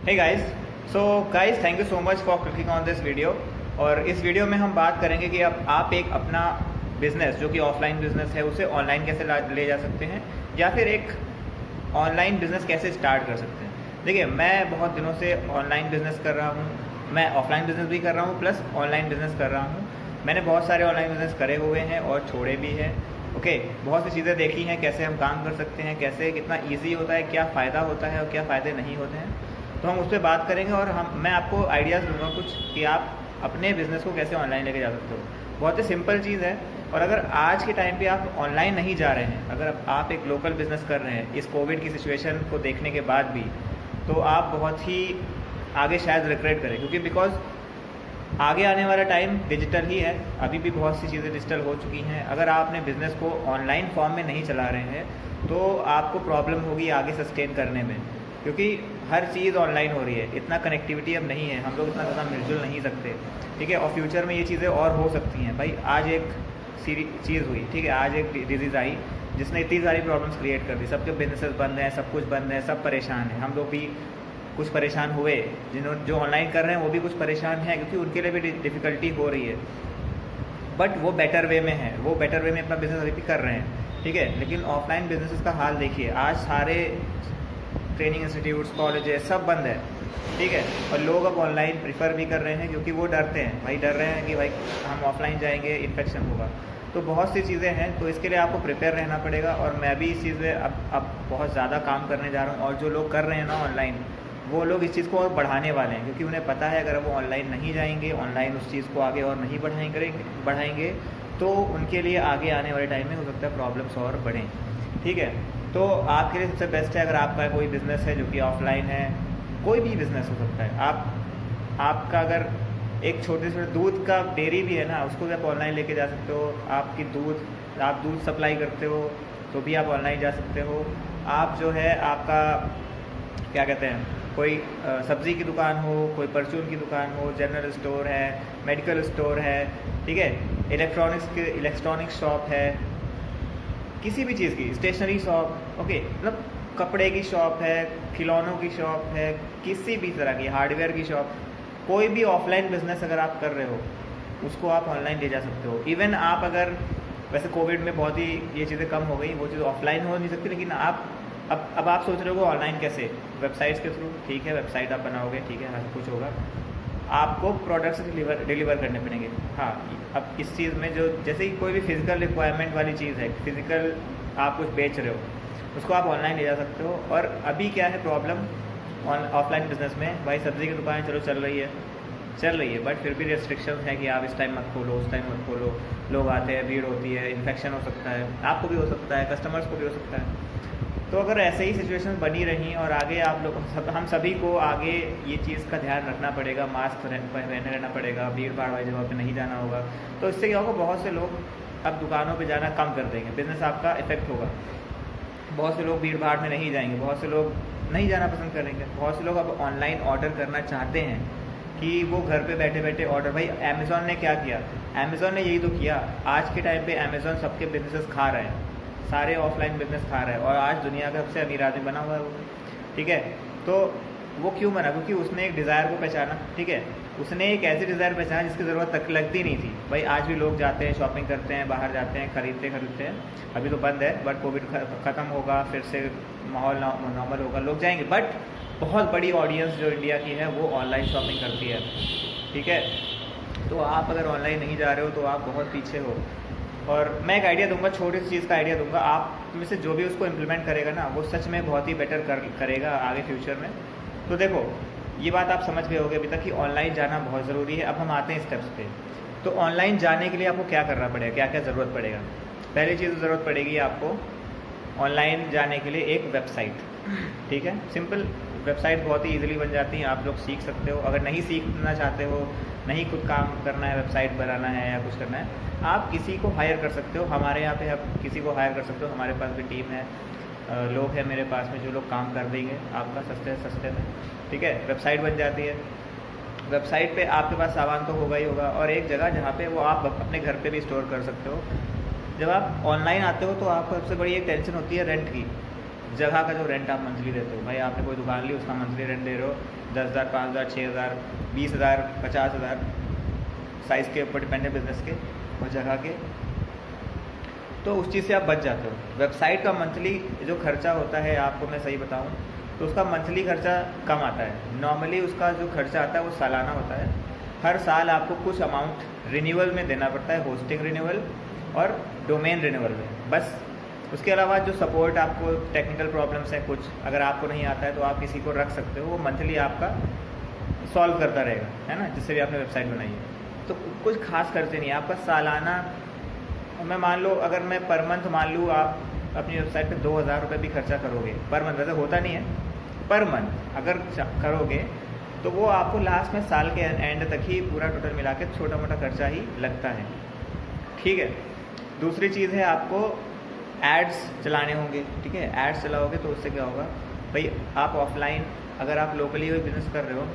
Hey guys, so guys thank you so much for clicking on this video. और इस video में हम बात करेंगे कि अब आप एक अपना बिजनेस जो कि ऑफलाइन बिजनेस है उसे ऑनलाइन कैसे ले जा सकते हैं, या फिर एक ऑनलाइन बिजनेस कैसे स्टार्ट कर सकते हैं। देखिए, मैं बहुत दिनों से ऑनलाइन बिजनेस कर रहा हूँ, मैं ऑफलाइन बिजनेस भी कर रहा हूँ प्लस ऑनलाइन बिजनेस कर रहा हूँ। मैंने बहुत सारे ऑनलाइन बिजनेस करे हुए हैं और छोड़े भी हैं। ओके, बहुत सी चीज़ें देखी हैं, कैसे हम काम कर सकते हैं, कैसे कितना ईजी होता है, क्या फ़ायदा होता है और क्या फ़ायदे नहीं होते हैं। तो हम उस पर बात करेंगे और मैं आपको आइडियाज़ दूंगा कुछ कि आप अपने बिज़नेस को कैसे ऑनलाइन लेके जा सकते हो। बहुत ही सिंपल चीज़ है। और अगर आज के टाइम पे आप ऑनलाइन नहीं जा रहे हैं, अगर आप एक लोकल बिज़नेस कर रहे हैं इस कोविड की सिचुएशन को देखने के बाद भी, तो आप बहुत ही आगे शायद रिग्रेट करें, क्योंकि बिकॉज आगे आने वाला टाइम डिजिटल ही है। अभी भी बहुत सी चीज़ें डिजिटल हो चुकी हैं। अगर आप अपने बिज़नेस को ऑनलाइन फॉर्म में नहीं चला रहे हैं तो आपको प्रॉब्लम होगी आगे सस्टेन करने में, क्योंकि हर चीज़ ऑनलाइन हो रही है। इतना कनेक्टिविटी अब नहीं है, हम लोग इतना ज़्यादा मिलजुल नहीं सकते, ठीक है। और फ्यूचर में ये चीज़ें और हो सकती हैं। भाई, आज एक चीज़ हुई, ठीक है, आज एक डिजीज़ आई जिसने इतनी सारी प्रॉब्लम्स क्रिएट कर दी। सबके बिजनेसेस बंद हैं, सब कुछ बंद है, सब परेशान हैं। हम लोग भी कुछ परेशान हुए, जो ऑनलाइन कर रहे हैं वो भी कुछ परेशान हैं, क्योंकि उनके लिए भी डिफ़िकल्टी हो रही है। बट वो बेटर वे में है, वो बेटर वे में अपना बिज़नेस अभी भी कर रहे हैं, ठीक है। लेकिन ऑफलाइन बिजनेसेस का हाल देखिए, आज सारे ट्रेनिंग इंस्टीट्यूट्स, कॉलेजेस सब बंद है, ठीक है। और लोग अब ऑनलाइन प्रीफर भी कर रहे हैं, क्योंकि वो डरते हैं, भाई डर रहे हैं कि भाई हम ऑफलाइन जाएंगे इन्फेक्शन होगा। तो बहुत सी चीज़ें हैं, तो इसके लिए आपको प्रिपेयर रहना पड़ेगा। और मैं भी इस चीज़ में अब बहुत ज़्यादा काम करने जा रहा हूँ। और जो लोग कर रहे हैं ना ऑनलाइन, वो लोग इस चीज़ को और बढ़ाने वाले हैं, क्योंकि उन्हें पता है अगर वो ऑनलाइन नहीं जाएंगे, ऑनलाइन उस चीज़ को आगे और नहीं बढ़ाएंगे तो उनके लिए आगे आने वाले टाइम में हो सकता है प्रॉब्लम्स और बढ़ें, ठीक है। तो आपके लिए सबसे बेस्ट है, अगर आपका कोई बिज़नेस है जो कि ऑफलाइन है, कोई भी बिज़नेस हो सकता है। आपका अगर एक छोटे से दूध का डेयरी भी है ना, उसको भी आप ऑनलाइन लेके जा सकते हो। आप दूध सप्लाई करते हो तो भी आप ऑनलाइन जा सकते हो। आप जो है आपका क्या कहते हैं, कोई सब्ज़ी की दुकान हो, कोई परचून की दुकान हो, जनरल स्टोर है, मेडिकल स्टोर है, ठीक है, इलेक्ट्रॉनिक शॉप है, किसी भी चीज़ की स्टेशनरी शॉप, ओके, मतलब कपड़े की शॉप है, खिलौनों की शॉप है, किसी भी तरह की हार्डवेयर की शॉप, कोई भी ऑफलाइन बिजनेस अगर आप कर रहे हो उसको आप ऑनलाइन ले जा सकते हो। इवन आप अगर, वैसे कोविड में बहुत ही ये चीज़ें कम हो गई, वो चीज़ ऑफलाइन हो नहीं सकती, लेकिन आप अब आप सोच रहे हो ऑनलाइन कैसे, वेबसाइट्स के थ्रू, ठीक है, वेबसाइट आप बनाओगे, ठीक है, सब कुछ होगा, आपको प्रोडक्ट्स डिलीवर करने पड़ेंगे। हाँ, अब इस चीज़ में जो जैसे कि कोई भी फिजिकल रिक्वायरमेंट वाली चीज़ है, फिजिकल आप कुछ बेच रहे हो, उसको आप ऑनलाइन ले जा सकते हो। और अभी क्या है प्रॉब्लम ऑफलाइन बिजनेस में, भाई सब्ज़ी की दुकान चलो चल रही है, बट फिर भी रेस्ट्रिक्शंस हैं कि आप इस टाइम मत खोलो, उस टाइम मत खोलो, लोग आते हैं, भीड़ होती है, इन्फेक्शन हो सकता है, आपको भी हो सकता है, कस्टमर्स को भी हो सकता है। तो अगर ऐसे ही सिचुएशन बनी रही और आगे आप लोग हम सभी को आगे ये चीज़ का ध्यान रखना पड़ेगा, मास्क पहने रहना पड़ेगा, भीड़ भाड़ वाली जगह पे नहीं जाना होगा, तो इससे क्या होगा, बहुत से लोग अब दुकानों पे जाना कम कर देंगे, बिज़नेस आपका इफेक्ट होगा। बहुत से लोग भीड़ भाड़ में नहीं जाएंगे, बहुत से लोग नहीं जाना पसंद करेंगे। बहुत से लोग अब ऑनलाइन ऑर्डर करना चाहते हैं कि वो घर पे बैठे बैठे ऑर्डर, भाई अमेज़ॉन ने क्या किया, अमेज़ॉन ने यही तो किया। आज के टाइम पे अमेज़ॉन सबके बिजनेसेस खा रहे हैं, सारे ऑफलाइन बिजनेस खा रहा है, और आज दुनिया का सबसे अमीर आदमी बना हुआ है वो, ठीक है। तो वो क्यों बना, क्योंकि उसने एक डिज़ायर को पहचाना, ठीक है, उसने एक ऐसी डिज़ायर पहचाना जिसकी ज़रूरत तक लगती नहीं थी। भाई आज भी लोग जाते हैं, शॉपिंग करते हैं, बाहर जाते हैं, खरीदते हैं। अभी तो बंद है, बट कोविड ख़त्म होगा, फिर से माहौल नॉर्मल होगा, लोग जाएंगे। बट बहुत बड़ी ऑडियंस जो इंडिया की है वो ऑनलाइन शॉपिंग करती है, ठीक है। तो आप अगर ऑनलाइन नहीं जा रहे हो तो आप बहुत पीछे हो। और मैं एक आइडिया दूंगा, छोटी सी चीज़ का आइडिया दूंगा, आप में से जो भी उसको इम्प्लीमेंट करेगा ना, वो सच में बहुत ही बेटर करेगा आगे फ्यूचर में। तो देखो, ये बात आप समझ गए होगे अभी तक कि ऑनलाइन जाना बहुत ज़रूरी है। अब हम आते हैं स्टेप्स पे। तो ऑनलाइन जाने के लिए आपको क्या करना पड़ेगा, क्या क्या ज़रूरत पड़ेगा। पहली चीज़ ज़रूरत पड़ेगी आपको ऑनलाइन जाने के लिए एक वेबसाइट, ठीक है, सिंपल वेबसाइट बहुत ही ईजिली बन जाती हैं, आप लोग सीख सकते हो। अगर नहीं सीखना चाहते हो, नहीं खुद काम करना है, वेबसाइट बनाना है या कुछ करना है, आप किसी को हायर कर सकते हो। हमारे यहाँ पे आप किसी को हायर कर सकते हो, हमारे पास भी टीम है, लोग हैं मेरे पास में जो लोग काम कर देंगे आपका सस्ते में, ठीक है। वेबसाइट बन जाती है, वेबसाइट पे आपके पास सामान तो होगा ही होगा, और एक जगह जहाँ पे वो आप अपने घर पे भी स्टोर कर सकते हो। जब आप ऑनलाइन आते हो तो आपको सबसे बड़ी एक टेंशन होती है रेंट की, जगह का जो रेंट आप मंथली देते हो, भाई आपने कोई दुकान ली, उसका मंथली रेंट दे रहे हो 10,000, 5,000, 6,000, 20,000, 50,000, साइज़ के ऊपर डिपेंड है बिजनेस के और जगह के, तो उस चीज़ से आप बच जाते हो। वेबसाइट का मंथली जो खर्चा होता है, आपको मैं सही बताऊं तो उसका मंथली खर्चा कम आता है। नॉर्मली उसका जो खर्चा आता है वो सालाना होता है। हर साल आपको कुछ अमाउंट रिन्यूअल में देना पड़ता है, होस्टिंग रिन्यूअल और डोमेन रिन्यूअल में, बस। उसके अलावा जो सपोर्ट, आपको टेक्निकल प्रॉब्लम्स हैं कुछ, अगर आपको नहीं आता है तो आप किसी को रख सकते हो, वो मंथली आपका सॉल्व करता रहेगा, है ना, जिससे भी आपने वेबसाइट बनाई है। तो कुछ खास खर्चे नहीं है आपका सालाना। मैं मान लो, अगर मैं पर मंथ मान लूँ, आप अपनी वेबसाइट पे 2,000 रुपये भी खर्चा करोगे पर मंथ, वैसे होता नहीं है, पर मंथ अगर करोगे तो वो आपको लास्ट में साल के एंड तक ही पूरा टोटल मिला के छोटा मोटा खर्चा ही लगता है, ठीक है। दूसरी चीज़ है, आपको एड्स चलाने होंगे, ठीक है। एड्स चलाओगे तो उससे क्या होगा भाई, आप ऑफलाइन, अगर आप लोकली कोई बिज़नेस कर रहे हो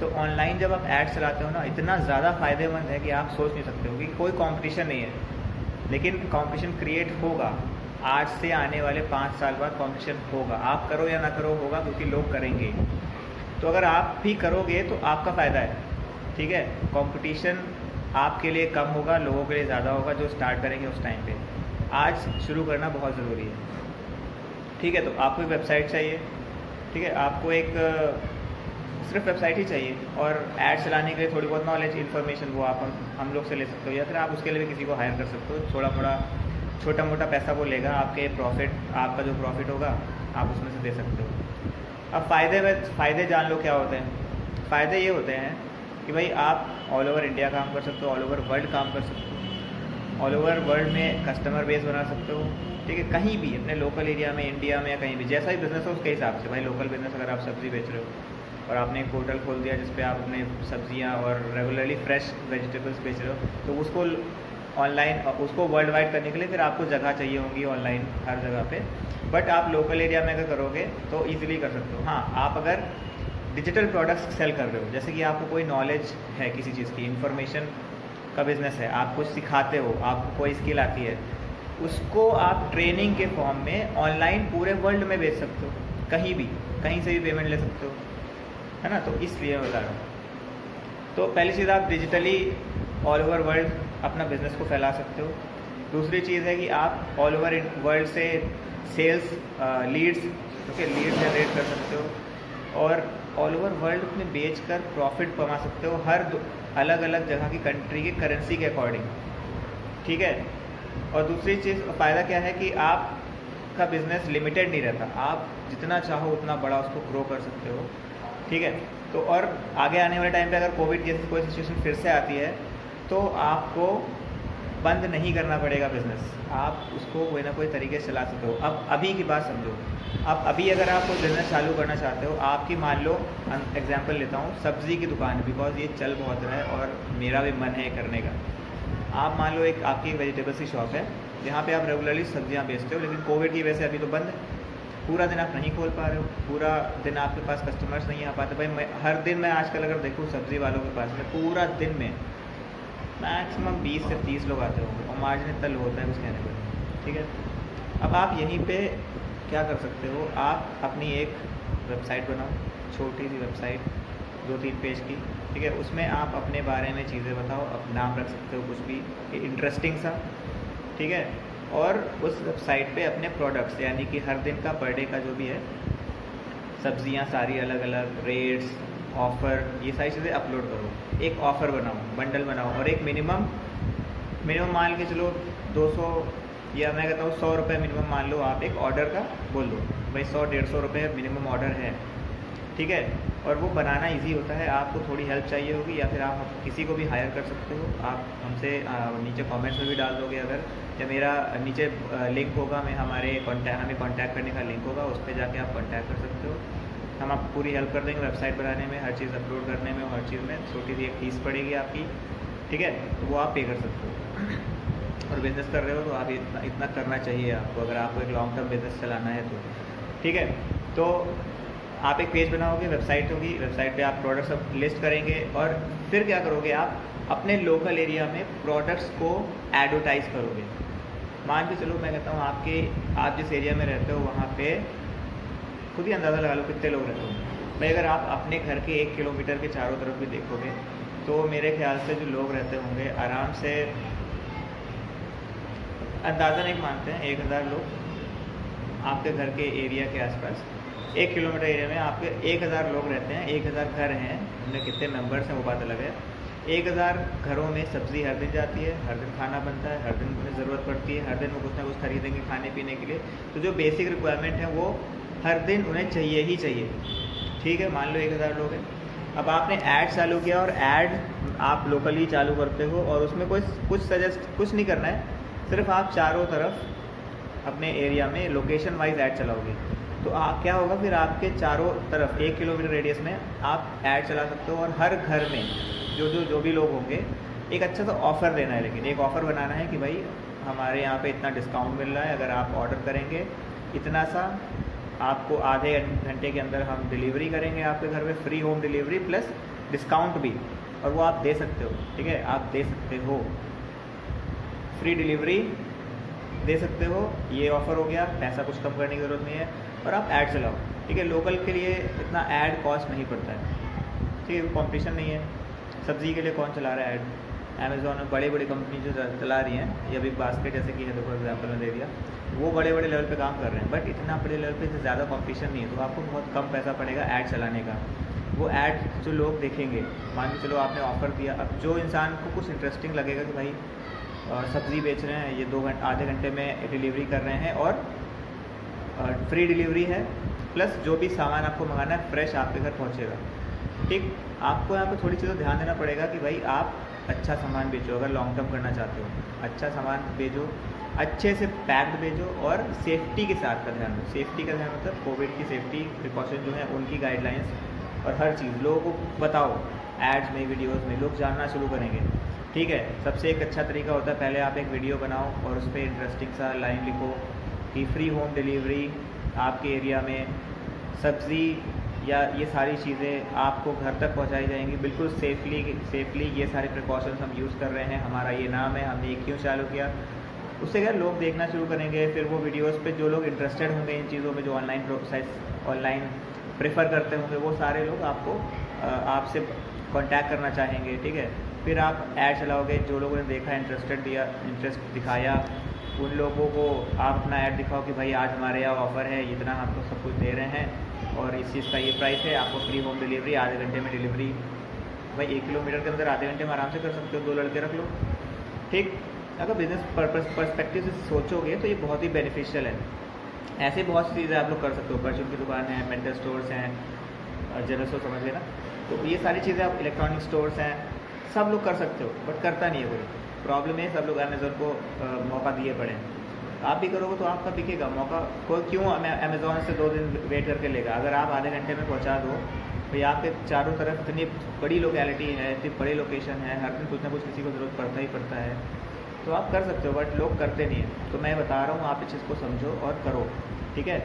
तो ऑनलाइन जब आप एड्स चलाते हो ना, इतना ज़्यादा फ़ायदेमंद है कि आप सोच नहीं सकते हो कि कोई कंपटीशन नहीं है, लेकिन कंपटीशन क्रिएट होगा। आज से आने वाले 5 साल बाद कंपटीशन होगा, आप करो या ना करो, होगा, क्योंकि लोग करेंगे। तो अगर आप भी करोगे तो आपका फ़ायदा है, ठीक है। कंपटीशन आपके लिए कम होगा, लोगों के लिए ज़्यादा होगा जो स्टार्ट करेंगे उस टाइम पे। आज शुरू करना बहुत ज़रूरी है, ठीक है। तो आपको एक वेबसाइट चाहिए, ठीक है, आपको एक सिर्फ वेबसाइट ही चाहिए, और ऐड चलाने के लिए थोड़ी बहुत नॉलेज, इन्फॉर्मेशन, वो आप हम लोग से ले सकते हो, या फिर आप उसके लिए भी किसी को हायर कर सकते हो। थोड़ा मोड़ा छोटा मोटा पैसा वो लेगा, आपके प्रॉफिट, आपका जो प्रॉफिट होगा आप उसमें से दे सकते हो। अब फ़ायदे जान लो क्या होते हैं। फ़ायदे ये होते हैं कि भाई आप ऑल ओवर इंडिया काम कर सकते हो, ऑल ओवर वर्ल्ड काम कर सकते हो, ऑल ओवर वर्ल्ड में कस्टमर बेस बना सकते हो, ठीक है। कहीं भी अपने लोकल एरिया में, इंडिया में, या कहीं भी जैसा ही बिज़नेस हो उसके हिसाब से। भाई लोकल बिज़नेस, अगर आप सब्ज़ी बेच रहे हो और आपने एक पोर्टल खोल दिया जिस पे आप अपने सब्जियां और रेगुलरली फ्रेश वेजिटेबल्स बेच रहे हो, तो उसको ऑनलाइन, उसको वर्ल्ड वाइड करने के लिए फिर आपको जगह चाहिए होंगी ऑनलाइन हर जगह पे। बट आप लोकल एरिया में अगर करोगे तो ईजिली कर सकते हो। हाँ, आप अगर डिजिटल प्रोडक्ट्स सेल कर रहे हो, जैसे कि आपको कोई नॉलेज है किसी चीज़ की, इन्फॉर्मेशन का बिज़नेस है, आप कुछ सिखाते हो, आपको कोई स्किल आती है, उसको आप ट्रेनिंग के फॉर्म में ऑनलाइन पूरे वर्ल्ड में बेच सकते हो, कहीं भी, कहीं से भी पेमेंट ले सकते हो, है ना। तो इसलिए मैं बता रहा हूँ। तो पहली चीज़, आप डिजिटली ऑल ओवर वर्ल्ड अपना बिज़नेस को फैला सकते हो। दूसरी चीज़ है कि आप ऑल ओवर वर्ल्ड से sales leads, okay, lead generate कर सकते हो, और ऑल ओवर वर्ल्ड में बेच कर प्रॉफिट कमा सकते हो, हर अलग अलग जगह की कंट्री की करेंसी के अकॉर्डिंग, ठीक है। और दूसरी चीज़, फ़ायदा क्या है कि आपका बिज़नेस लिमिटेड नहीं रहता, आप जितना चाहो उतना बड़ा उसको ग्रो कर सकते हो, ठीक है। तो और आगे आने वाले टाइम पे अगर कोविड जैसी कोई सिचुएशन फिर से आती है तो आपको बंद नहीं करना पड़ेगा बिज़नेस, आप उसको कोई ना कोई तरीके से चला सकते हो। अब अभी की बात समझो, अब अभी अगर आप कोई बिज़नेस चालू करना चाहते हो, आपकी मान लो एग्जांपल लेता हूँ, सब्ज़ी की दुकान, बिकॉज ये चल बहुत रहा है और मेरा भी मन है करने का। आप मान लो आपकी एक वेजिटेबल्स की शॉप है जहाँ पे आप रेगुलरली सब्जियाँ बेचते हो, लेकिन कोविड की वजह से अभी तो बंद है, पूरा दिन आप नहीं खोल पा रहे हो, पूरा दिन आपके पास कस्टमर्स नहीं आ पाते। भाई मैं हर दिन, मैं आजकल अगर देखूँ सब्ज़ी वालों के पास में पूरा दिन में मैक्सिमम 20 से 30 लोग आते होंगे, और मार्जिन इतना लो होता है कुछ कहने पर, ठीक है। अब आप यहीं पे क्या कर सकते हो, आप अपनी एक वेबसाइट बनाओ, छोटी सी वेबसाइट 2-3 पेज की, ठीक है। उसमें आप अपने बारे में चीज़ें बताओ, अपना नाम रख सकते हो कुछ भी इंटरेस्टिंग सा, ठीक है। और उस वेबसाइट पे अपने प्रोडक्ट्स, यानी कि हर दिन का पर डे का जो भी है, सब्जियां सारी अलग अलग, रेट्स, ऑफ़र, ये सारी चीज़ें अपलोड करो। एक ऑफ़र बनाओ, बंडल बनाओ, और एक मिनिमम मान के चलो 200, या मैं कहता हूँ 100 रुपये मिनिमम मान लो, आप एक ऑर्डर का बोल दो भाई 100-150 रुपये मिनिमम ऑर्डर है, ठीक है। और वो बनाना इजी होता है, आपको थोड़ी हेल्प चाहिए होगी या फिर आप किसी को भी हायर कर सकते हो। आप हमसे नीचे कमेंट्स में भी डाल दोगे अगर, या मेरा नीचे लिंक होगा, हमें कांटेक्ट करने का लिंक होगा, उस पर जाके आप कांटेक्ट कर सकते हो। हम आपको पूरी हेल्प कर देंगे वेबसाइट बनाने में, हर चीज़ अपलोड करने में, हर चीज़ में छोटी सी एक फीस पड़ेगी आपकी, ठीक है। तो वो आप पे कर सकते हो। और बिज़नेस कर रहे हो तो आप इतना करना चाहिए आपको, अगर आपको एक लॉन्ग टर्म बिज़नेस चलाना है तो, ठीक है। तो आप एक पेज बनाओगे, वेबसाइट होगी, वेबसाइट पे आप प्रोडक्ट्स सब लिस्ट करेंगे, और फिर क्या करोगे, आप अपने लोकल एरिया में प्रोडक्ट्स को एडवर्टाइज़ करोगे, मान के चलो, मैं कहता हूँ आप जिस एरिया में रहते हो वहाँ पे खुद ही अंदाज़ा लगा लो कितने लोग रहते हो भाई। अगर आप अपने घर के 1 किलोमीटर के चारों तरफ भी देखोगे तो मेरे ख्याल से जो लोग रहते होंगे आराम से, अंदाज़ा नहीं मानते हैं, 1000 लोग आपके घर के एरिया के आसपास। 1 किलोमीटर एरिया में आपके 1000 लोग रहते हैं, 1000 घर हैं, उनमें कितने मेंबर्स हैं वो बात अलग है। 1000 घरों में सब्ज़ी हर दिन जाती है, हर दिन खाना बनता है, हर दिन उन्हें ज़रूरत पड़ती है, हर दिन वो कुछ ना कुछ खरीदेंगे खाने पीने के लिए। तो जो बेसिक रिक्वायरमेंट है वो हर दिन उन्हें चाहिए ही चाहिए। ठीक है, मान लो 1000 लोग हैं। अब आपने ऐड चालू किया और ऐड आप लोकली चालू करते हो और उसमें कुछ नहीं करना है, सिर्फ आप चारों तरफ अपने एरिया में लोकेशन वाइज ऐड चलाओगे तो क्या होगा फिर आपके चारों तरफ 1 किलोमीटर रेडियस में आप ऐड चला सकते हो। और हर घर में जो भी लोग होंगे एक अच्छा सा ऑफ़र देना है, लेकिन एक ऑफ़र बनाना है कि भाई हमारे यहाँ पे इतना डिस्काउंट मिल रहा है, अगर आप ऑर्डर करेंगे इतना सा, आपको आधे घंटे के अंदर हम डिलीवरी करेंगे आपके घर में, free home delivery plus discount भी, और वो आप दे सकते हो। ठीक है, आप दे सकते हो, फ्री डिलीवरी दे सकते हो, ये ऑफ़र हो गया, पैसा कुछ कम करने की ज़रूरत नहीं है, और आप ऐड चलाओ। ठीक है, लोकल के लिए इतना ऐड कॉस्ट नहीं पड़ता है। ठीक है, कॉम्पिटिशन नहीं है। सब्ज़ी के लिए कौन चला रहा है ऐड? अमेज़ॉन में बड़ी बड़ी कंपनी जो चला रही हैं, या बिग बास्केट जैसे कि है, देखो एग्जाम्पल में दे दिया, वो बड़े बड़े लेवल पे काम कर रहे हैं, बट इतना बड़े लेवल पे ज़्यादा कंपटीशन नहीं है, तो आपको बहुत कम पैसा पड़ेगा ऐड चलाने का। वो ऐड जो लोग देखेंगे, मान के चलो आपने ऑफ़र दिया, अब जो इंसान को कुछ इंटरेस्टिंग लगेगा कि भाई सब्ज़ी बेच रहे हैं, ये आधे घंटे में डिलीवरी कर रहे हैं और फ्री डिलीवरी है, प्लस जो भी सामान आपको मंगाना है फ्रेश आपके घर पहुँचेगा। ठीक, आपको यहाँ पे थोड़ी चीज़ों ध्यान देना पड़ेगा कि भाई आप अच्छा सामान बेचो, अगर लॉन्ग टर्म करना चाहते हो, अच्छा सामान बेचो, अच्छे से पैक्ड बेचो, और सेफ्टी के साथ का ध्यान दो। सेफ्टी का ध्यान मतलब कोविड की सेफ्टी प्रिकॉशन जो है उनकी गाइडलाइंस और हर चीज़ लोगों को बताओ। एड्स में, वीडियोज़ में लोग जानना शुरू करेंगे। ठीक है, सबसे एक अच्छा तरीका होता है, पहले आप एक वीडियो बनाओ और उस पर इंटरेस्टिंग सा लाइन लिखो कि फ्री होम डिलीवरी आपके एरिया में, सब्ज़ी या ये सारी चीज़ें आपको घर तक पहुंचाई जाएंगी बिल्कुल सेफली। ये सारे प्रिकॉशंस हम यूज़ कर रहे हैं, हमारा ये नाम है, हमने ये क्यों चालू किया। उससे क्या लोग देखना शुरू करेंगे। फिर वो वीडियोस पे जो लोग इंटरेस्टेड होंगे इन चीज़ों में, जो ऑनलाइन प्रेफर करते होंगे, वो सारे लोग आपसे कांटेक्ट करना चाहेंगे। ठीक है, फिर आप ऐड चलाओगे, जो लोगों ने देखा, इंटरेस्ट दिखाया, उन लोगों को आप अपना ऐड दिखाओ कि भाई आज हमारे यहाँ ऑफ़र है, इतना आपको सब कुछ दे रहे हैं और इस चीज़ का ये प्राइस है, आपको फ्री होम डिलीवरी, आधे घंटे में डिलीवरी। भाई 1 किलोमीटर के अंदर आधे घंटे में आराम से कर सकते हो, 2 लड़के रख लो। ठीक, अगर बिज़नेस पर्सपेक्टिव से सोचोगे तो ये बहुत ही बेनिफिशियल है। ऐसे बहुत सी चीज़ें आप लोग कर सकते हो, परचून की दुकान है, मेडिकल स्टोर्स हैं, जनरल स्टोर समझ लेना, तो ये सारी चीज़ें आप, इलेक्ट्रॉनिक स्टोर्स हैं, सब लोग कर सकते हो, बट करता नहीं है कोई। प्रॉब्लम है सब लोग अमेज़ोन को मौका दिए पड़े हैं। आप भी करोगे तो आपका बिकेगा मौका। कोई क्यों अमेज़ोन से 2 दिन वेट करके लेगा? अगर आप आधे घंटे में पहुंचा दो, तो आपके चारों तरफ इतनी बड़ी लोकेलिटी है, इतनी बड़ी लोकेशन है, हर दिन कुछ ना कुछ किसी को ज़रूरत पड़ता ही पड़ता है, तो आप कर सकते हो, बट लोग करते नहीं हैं। तो मैं बता रहा हूँ, आप इस चीज़ को समझो और करो। ठीक है,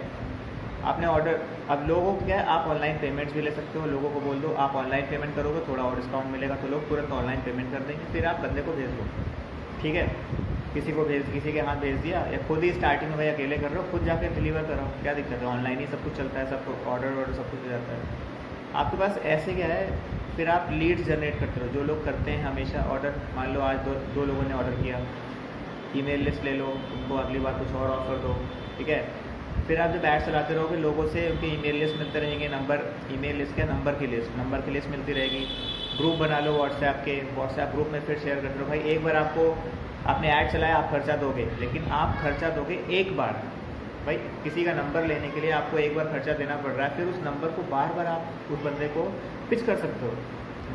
आपने ऑर्डर, अब लोगों को क्या है, आप ऑनलाइन पेमेंट्स भी ले सकते हो। लोगों को बोल दो आप ऑनलाइन पेमेंट करोगे, थोड़ा और डिस्काउंट मिलेगा, तो लोग तुरंत ऑनलाइन पेमेंट कर देंगे। फिर आप बंदे को भेज दो। ठीक है, किसी के हाथ भेज दिया, या खुद ही स्टार्टिंग में भाई अकेले कर रहे हो, खुद जाकर डिलीवर करो, क्या दिक्कत है? ऑनलाइन ही सब कुछ चलता है, सब ऑर्डर सब कुछ हो जाता है आपके पास। ऐसे क्या है, फिर आप लीड्स जनरेट करते रहो। जो लोग करते हैं हमेशा ऑर्डर, मान लो आज दो लोगों ने ऑर्डर किया, ईमेल लिस्ट ले लो, उनको अगली बार कुछ और ऑफर दो। ठीक है, फिर आप जब ऐड चलाते रहोगे, लोगों से उनके ईमेल लिस्ट मिलते रहेंगे, ईमेल लिस्ट क्या, नंबर की लिस्ट मिलती रहेगी। ग्रुप बना लो व्हाट्सएप ग्रुप में, फिर शेयर करते रहो। भाई एक बार आपने ऐड चलाया, आप खर्चा दोगे, लेकिन आप खर्चा दोगे एक बार। भाई किसी का नंबर लेने के लिए आपको एक बार खर्चा देना पड़ रहा है, फिर उस नंबर को बार बार आप उस बंदे को पिच कर सकते हो,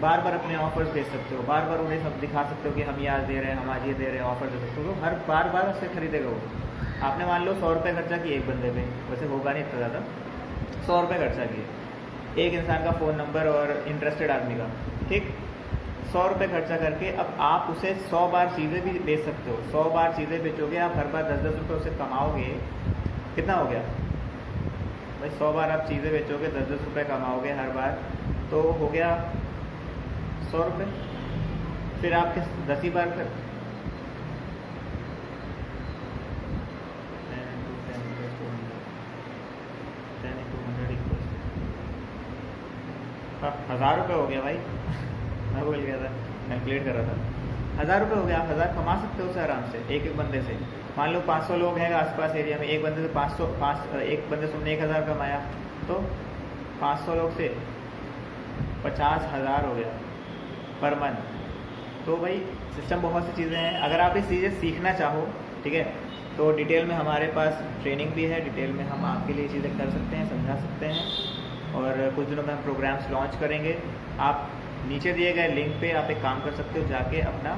बार बार अपने ऑफर्स दे सकते हो, बार बार उन्हें सब दिखा सकते हो कि हम ये आज दे रहे हैं, हम आज ये दे रहे हैं, ऑफर दे सकते हो। तो हर बार उससे खरीदेगा वो। आपने मान लो 100 रुपये खर्चा किए एक बंदे पे, वैसे होगा नहीं इतना ज़्यादा, 100 रुपये खर्चा किए एक इंसान का फ़ोन नंबर और इंटरेस्टेड आदमी का। ठीक, 100 रुपये खर्चा करके अब आप उसे 100 बार चीज़ें भी बेच सकते हो। 100 बार चीज़ें बेचोगे, आप हर बार 10-10 रुपये उसे कमाओगे, कितना हो गया भाई? 100 बार आप चीज़ें बेचोगे, 10-10 रुपये कमाओगे हर बार, तो हो गया 100 रुपये। फिर आप 10 ही बार 1000 रुपये हो गया भाई। मैं भूल गया था, कैलकुलेट कर रहा था। 1000 रुपये हो गया, आप 1000 कमा सकते हो उससे आराम से एक एक बंदे से। मान लो 500 लोग हैं आसपास एरिया में, एक बंदे से 500 एक बंदे से तुमने 1000 कमाया तो 500 लोग से 50,000 हो गया पर मंथ। तो भाई सिस्टम बहुत सी चीज़ें हैं। अगर आप इस चीज़ें सीखना चाहो, ठीक है, तो डिटेल में हमारे पास ट्रेनिंग भी है, डिटेल में हम आपके लिए चीज़ें कर सकते हैं, समझा सकते हैं। और कुछ दिनों में हम प्रोग्राम्स लॉन्च करेंगे। आप नीचे दिए गए लिंक पे आप एक काम कर सकते हो, जाके अपना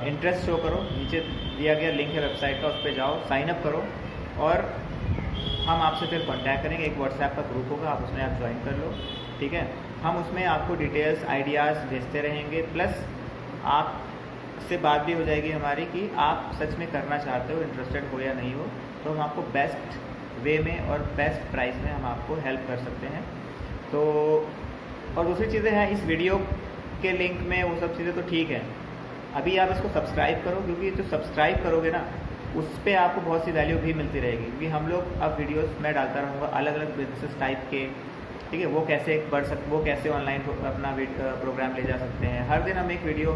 इंटरेस्ट शो करो। नीचे दिया गया लिंक है वेबसाइट का, उस पर जाओ, साइन अप करो और हम आपसे फिर कांटेक्ट करेंगे। एक व्हाट्सएप का ग्रुप होगा, आप उसमें आप ज्वाइन कर लो, ठीक है। हम उसमें आपको डिटेल्स आइडियाज़ भेजते रहेंगे, प्लस आपसे बात भी हो जाएगी हमारी कि आप सच में करना चाहते हो, इंटरेस्टेड हो या नहीं हो, तो हम आपको बेस्ट वे में और बेस्ट प्राइस में हम आपको हेल्प कर सकते हैं। तो और दूसरी चीज़ें हैं इस वीडियो के लिंक में, वो सब चीज़ें तो ठीक है। अभी आप इसको सब्सक्राइब करो, क्योंकि जो सब्सक्राइब करोगे ना उस पर आपको बहुत सी वैल्यू भी मिलती रहेगी। क्योंकि हम लोग अब वीडियोस मैं डालता रहूँगा अलग अलग बिजनेस टाइप के, ठीक है, वो कैसे वो कैसे ऑनलाइन अपना प्रोग्राम ले जा सकते हैं। हर दिन हम एक वीडियो,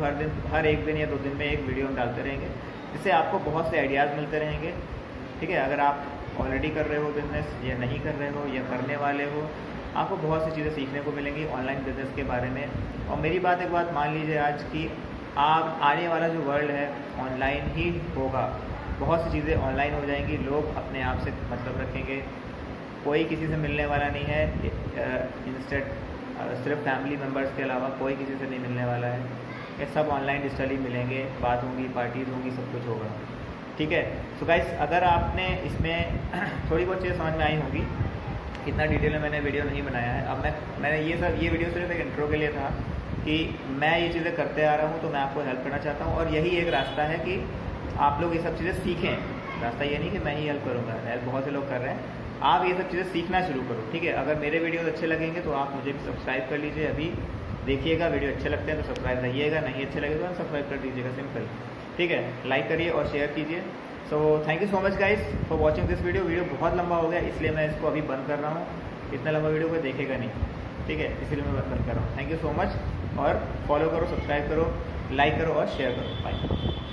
हर एक दिन या 2 दिन में एक वीडियो हम डालते रहेंगे, जिससे आपको बहुत से आइडियाज़ मिलते रहेंगे, ठीक है। अगर आप ऑलरेडी कर रहे हो बिज़नेस या नहीं कर रहे हो या करने वाले हो, आपको बहुत सी चीज़ें सीखने को मिलेंगी ऑनलाइन बिज़नेस के बारे में। और मेरी एक बात मान लीजिए आज की, आप आने वाला जो वर्ल्ड है ऑनलाइन ही होगा। बहुत सी चीज़ें ऑनलाइन हो जाएंगी, लोग अपने आप से मतलब रखेंगे, कोई किसी से मिलने वाला नहीं है। इंस्टेंट सिर्फ फैमिली मेम्बर्स के अलावा कोई किसी से नहीं मिलने वाला है। ये सब ऑनलाइन डिजिटली मिलेंगे, बात होंगी, पार्टीज़ होंगी, सब कुछ होगा, ठीक है। सो गाइस, अगर आपने इसमें थोड़ी बहुत चीज़ें समझ में आई होगी, इतना डिटेल में मैंने वीडियो नहीं बनाया है। अब मैंने ये वीडियो सिर्फ एक इंट्रो के लिए था कि मैं ये चीज़ें करते आ रहा हूँ, तो मैं आपको हेल्प करना चाहता हूँ। और यही एक रास्ता है कि आप लोग ये सब चीज़ें सीखें। रास्ता ये नहीं कि मैं ही हेल्प करूँगा, हेल्प बहुत से लोग कर रहे हैं। आप ये सब चीज़ें सीखना शुरू करो, ठीक है। अगर मेरे वीडियोस अच्छे लगेंगे तो आप मुझे भी सब्सक्राइब कर लीजिए। अभी देखिएगा, वीडियो अच्छे लगते हैं तो सब्सक्राइब रहिएगा, नहीं अच्छे लगे तो अनसब्सक्राइब कर दीजिएगा, सिंपल, ठीक है। लाइक करिए और शेयर कीजिए। So thank you so much guys for watching this video. Video बहुत लंबा हो गया, इसलिए मैं इसको अभी बंद कर रहा हूँ। इतना लंबा वीडियो कोई देखेगा नहीं, ठीक है, इसलिए मैं बंद कर रहा हूँ। थैंक यू सो मच, और फॉलो करो, सब्सक्राइब करो, लाइक करो और शेयर करो। बाय।